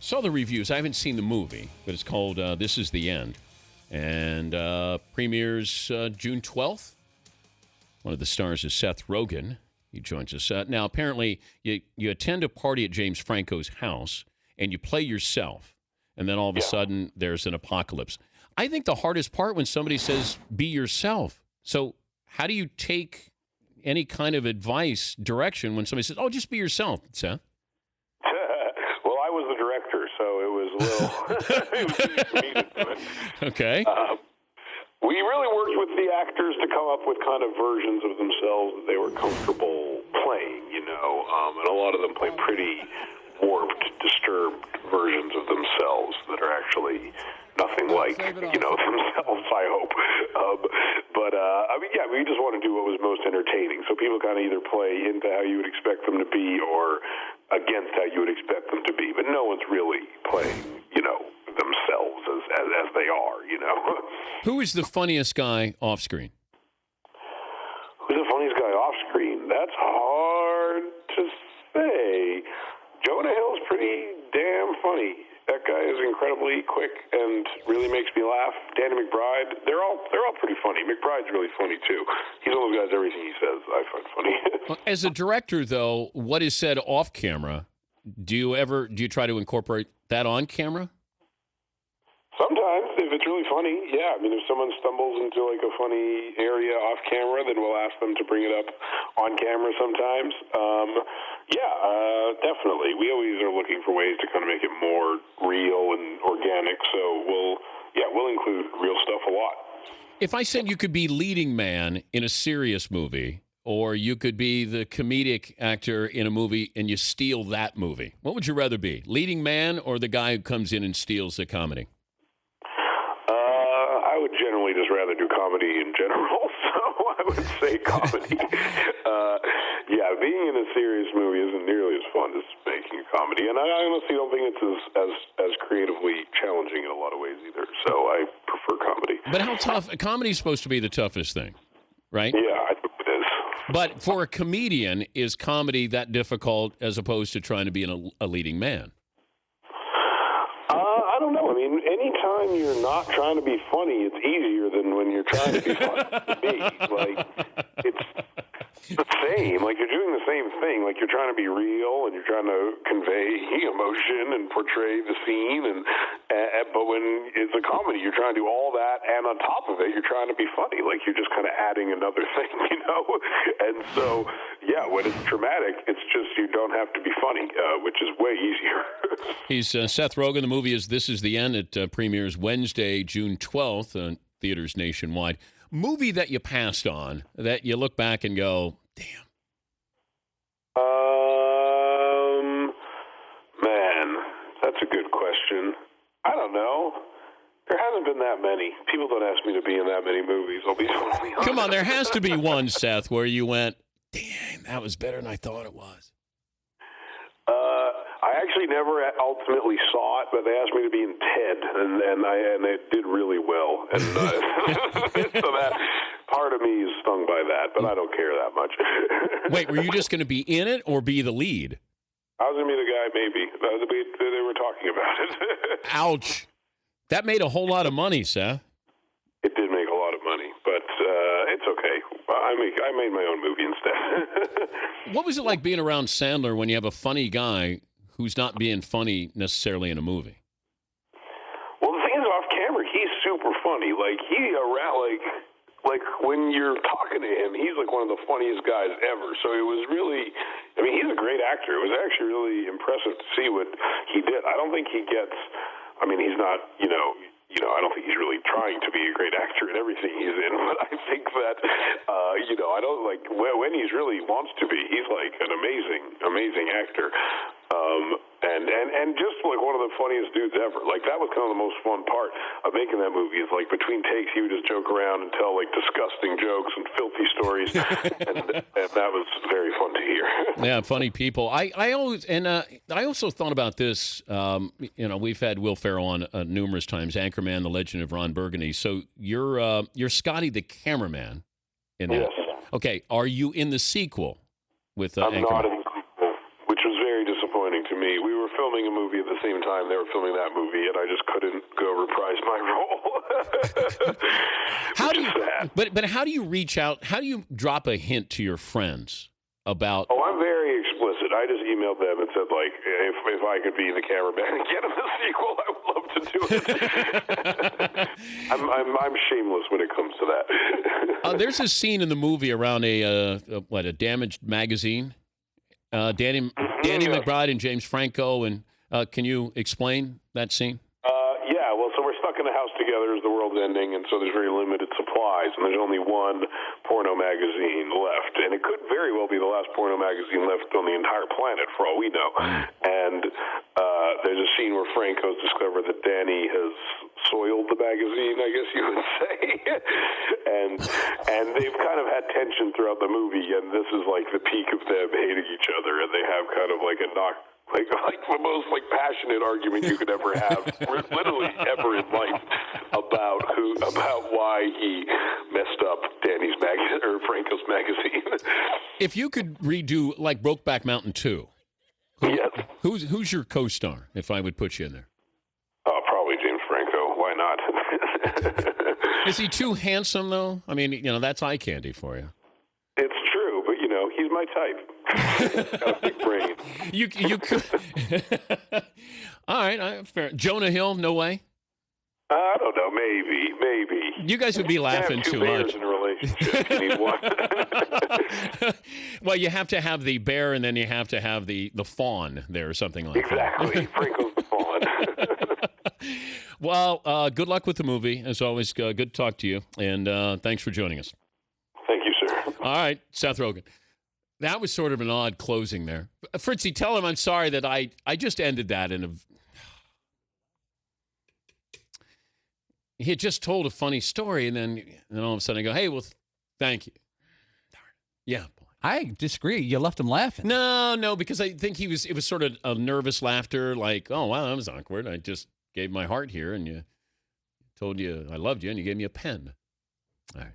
Saw the reviews. I haven't seen the movie, but it's called This Is the End. And premieres June 12th. One of the stars is Seth Rogen. He joins us. Now, apparently, you attend a party at James Franco's house, and you play yourself. And then all of a sudden, there's an apocalypse. I think the hardest part when somebody says, be yourself. So how do you take any kind of advice, direction, when somebody says, oh, just be yourself, Seth? Well, I was the director, so it was a little it was easy for me to do it. Okay. We really worked with the actors to come up with kind of versions of themselves that they were comfortable playing, and a lot of them play pretty warped, disturbed versions of themselves that are actually nothing like, themselves, I hope. We just want to do what was most entertaining. So people kind of either play into how you would expect them to be or against how you would expect them to be. But no one's really playing, themselves as they are, Who is the funniest guy off screen? Who's the funniest guy off screen? That's hard to say. Jonah Hill's pretty damn funny. That guy is incredibly quick and really makes me laugh. Danny McBride, they're all pretty funny. McBride's really funny too. He's one of those guys. Everything he says, I find funny. As a director, though, what is said off camera? Do you try to incorporate that on camera? Sometimes, if it's really funny, yeah. I mean, if someone stumbles into like a funny area off camera, then we'll ask them to bring it up on camera sometimes. Definitely. We always are looking for ways to kind of make it more real and organic. So we'll include real stuff a lot. If I said you could be leading man in a serious movie, or you could be the comedic actor in a movie and you steal that movie, what would you rather be? Leading man or the guy who comes in and steals the comedy? I would generally just rather do comedy in general, so I would say comedy. Being in a serious movie isn't nearly as fun as making a comedy, and I honestly don't think it's as creatively challenging in a lot of ways either, so I prefer comedy. But how tough? Comedy is supposed to be the toughest thing, right? Yeah, I think it is. But for a comedian, is comedy that difficult as opposed to trying to be a leading man? I don't know. I mean, anytime you're not trying to be funny, it's easier than when you're trying to be funny to be. Like, it's the same. Like, you're doing the same thing. Like, you're trying to be real and you're trying to convey emotion and portray the scene. But when it's a comedy, you're trying to do all that, and on top of it, you're trying to be funny. Like, you're just kind of adding another thing, And so, when it's dramatic, it's just you don't have to be funny, which is way easier. He's Seth Rogen. The movie is This Is the End. It premieres Wednesday, June 12th, on theaters nationwide. Movie that you passed on, that you look back and go, damn. Man, that's a good question. I don't know. There hasn't been that many. People don't ask me to be in that many movies. I'll be totally honest. Come on, there has to be one, Seth, where you went, dang, that was better than I thought it was. I actually never ultimately saw it, but they asked me to be in Ted, and it did really well. And so that part of me is stung by that, but I don't care that much. Wait, were you just going to be in it or be the lead? I was going to be the guy, maybe. They were talking about it. Ouch. That made a whole lot of money, Seth. It did make a lot of money, but it's okay. I made my own movie instead. What was it like being around Sandler when you have a funny guy who's not being funny necessarily in a movie? Well, the thing is, off camera, he's super funny. Like, like when you're talking to him, he's like one of the funniest guys ever. So it was really, he's a great actor. It was actually really impressive to see what he did. I don't think he gets, he's not, I don't think he's really trying to be a great actor in everything he's in, but I think that, I don't like when he's really wants to be, he's like an amazing actor. And just like one of the funniest dudes ever. Like, that was kind of the most fun part of making that movie, is like between takes he would just joke around and tell like disgusting jokes and filthy stories, and that was very fun to hear. Yeah, funny people. I also thought about this. We've had Will Ferrell on numerous times. Anchorman: The Legend of Ron Burgundy. So you're Scotty the cameraman in that. Yes. Okay, are you in the sequel with I'm Anchorman? not in the sequel, which was very disappointing to me. We were filming a movie at the same time they were filming that movie, and I just couldn't go reprise my role. How do you? Sad. But how do you reach out? How do you drop a hint to your friends about? Oh, I'm very explicit. I just emailed them and said, like, if I could be the cameraman and get him the sequel, I would love to do it. I'm shameless when it comes to that. There's a scene in the movie around a damaged magazine. Danny McBride and James Franco, and can you explain that scene? Yeah, well, so we're stuck in a house together as the world's ending, and so there's very limited supplies, and there's only one porno magazine left, and it could very well be the last porno magazine left on the entire planet, for all we know. And there's a scene where Franco's discovered that Danny has soiled the magazine, I guess you would say, and they've kind of had tension throughout the movie, and this is like the peak of them hating each other, and they have kind of like a like the most passionate argument you could ever have, literally ever in life, about why he messed up Danny's magazine or Franco's magazine. If you could redo like Brokeback Mountain 2, yes. Who's your co-star? If I would put you in there, probably James Franco. Why not? Is he too handsome though? I mean, that's eye candy for you. It's true, but he's my type. Got a big brain. You could. All right, fair. Jonah Hill, no way. I don't know. Maybe. You guys would be laughing too much. In a relationship, you need one. Well, you have to have the bear, and then you have to have the fawn there, or something like exactly. that. Exactly. Franco's the fawn. Well, good luck with the movie. As always, good to talk to you, and thanks for joining us. Thank you, sir. All right, Seth Rogen. That was sort of an odd closing there. Fritzy, tell him I'm sorry that I just ended that in a... He had just told a funny story, and then all of a sudden I go, hey, well, thank you. Darn it. Yeah. Boy. I disagree. You left him laughing. No, because I think it was sort of a nervous laughter, like, oh, wow, that was awkward. I just gave my heart here, and you told you I loved you, and you gave me a pen. All right.